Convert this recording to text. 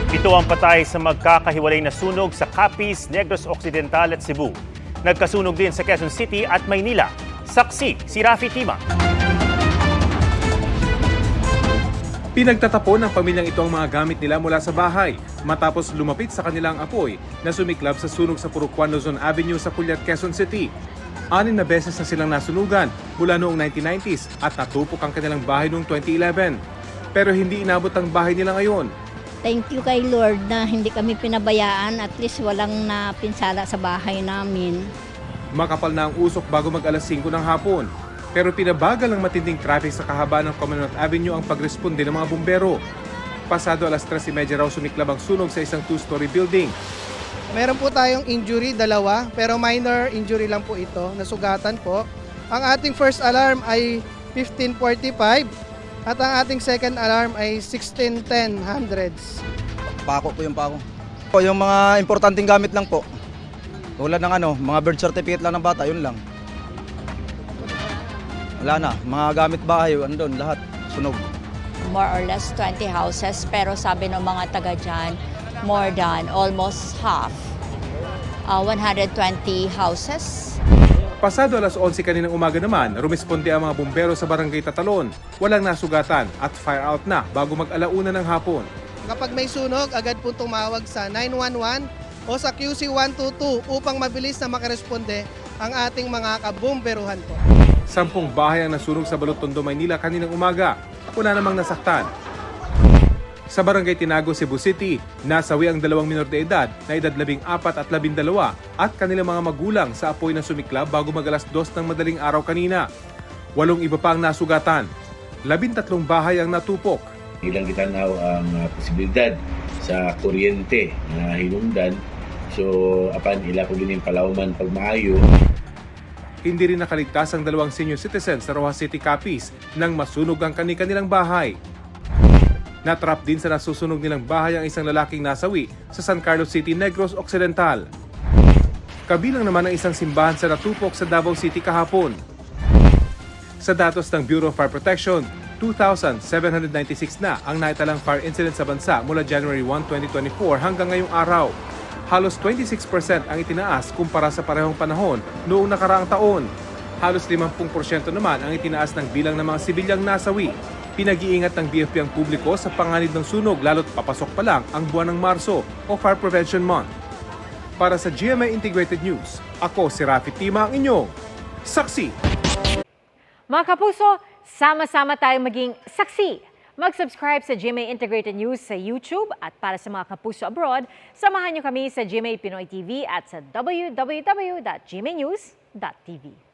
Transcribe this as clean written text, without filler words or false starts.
Ito ang patay sa magkakahiwalay na sunog sa Capiz, Negros Occidental at Cebu. Nagkasunog din sa Quezon City at Maynila. Saksi si Rafi Tima. Pinagtatapon ng pamilyang ito ang mga gamit nila mula sa bahay matapos lumapit sa kanilang apoy na sumiklab sa sunog sa Purucuan Luzon Avenue sa Pulyat, Quezon City. 6 na beses na silang nasunugan mula noong 1990s at natupok ang kanilang bahay noong 2011. Pero hindi inabot ang bahay nila ngayon. Thank you kay Lord na hindi kami pinabayaan, at least walang napinsala sa bahay namin. Makapal na ang usok bago mag alas 5 ng hapon. Pero pinabagal ng matinding traffic sa kahabaan ng Commonwealth Avenue ang pagresponde ng mga bumbero. Pasado alas 3:30 raw sumiklab ang sunog sa isang 2-story building. Meron po tayong injury, 2, pero minor injury lang po ito, nasugatan po. Ang ating first alarm ay 15:45 at ang ating second alarm ay 16:10 hundreds. Pako po yung pako. Yung mga importanteng gamit lang po. Tulad ng mga birth certificate lang ng bata, yun lang. Wala na, mga gamit bahay, andun, lahat, sunog. More or less 20 houses, pero sabi ng mga taga dyan, more than almost half. 120 houses. Pasado alas 11 kaninang umaga naman, rumesponde ang mga bumbero sa barangay Tatalon. Walang nasugatan at fire out na bago mag-alauna ng hapon. Kapag may sunog, agad po tumawag sa 911 o sa QC 122 upang mabilis na makaresponde ang ating mga kabumberuhan po. 10 bahay ang nasunog sa Balotondo, Maynila kaninang umaga. Wala namang nasaktan. Sa barangay Tinago, Cebu City, nasawi ang 2 minor de edad na edad 14 at 12 at kanilang mga magulang sa apoy na sumiklab bago mag alas 2 ng madaling araw kanina. 8 iba pa ang nasugatan. 13 bahay ang natupok. Ilang gitanaw ang posibilidad sa kuryente na hinungdan. So, apan ila ko din yung palawman pag maayo. Hindi rin nakaligtas ang 2 senior citizens sa Rojas City, Capiz nang masunog ang kanilang bahay. Natrap din sa nasusunog nilang bahay ang isang lalaking nasawi sa San Carlos City, Negros Occidental. Kabilang naman ang isang simbahan sa natupok sa Davao City kahapon. Sa datos ng Bureau of Fire Protection, 2,796 na ang naitalang fire incident sa bansa mula January 1, 2024 hanggang ngayong araw. Halos 26% ang itinaas kumpara sa parehong panahon noong nakaraang taon. Halos 50% naman ang itinaas ng bilang ng mga sibilyang nasawi. Pinag-iingat ng BFP ang publiko sa panganib ng sunog lalo't papasok pa lang ang buwan ng Marso o Fire Prevention Month. Para sa GMA Integrated News, ako si Rafi Tima, ang inyong saksi. Mga kapuso, sama-sama tayong maging saksi. Mag-subscribe sa GMA Integrated News sa YouTube at para sa mga kapuso abroad, samahan niyo kami sa GMA Pinoy TV at sa www.gmanews.tv.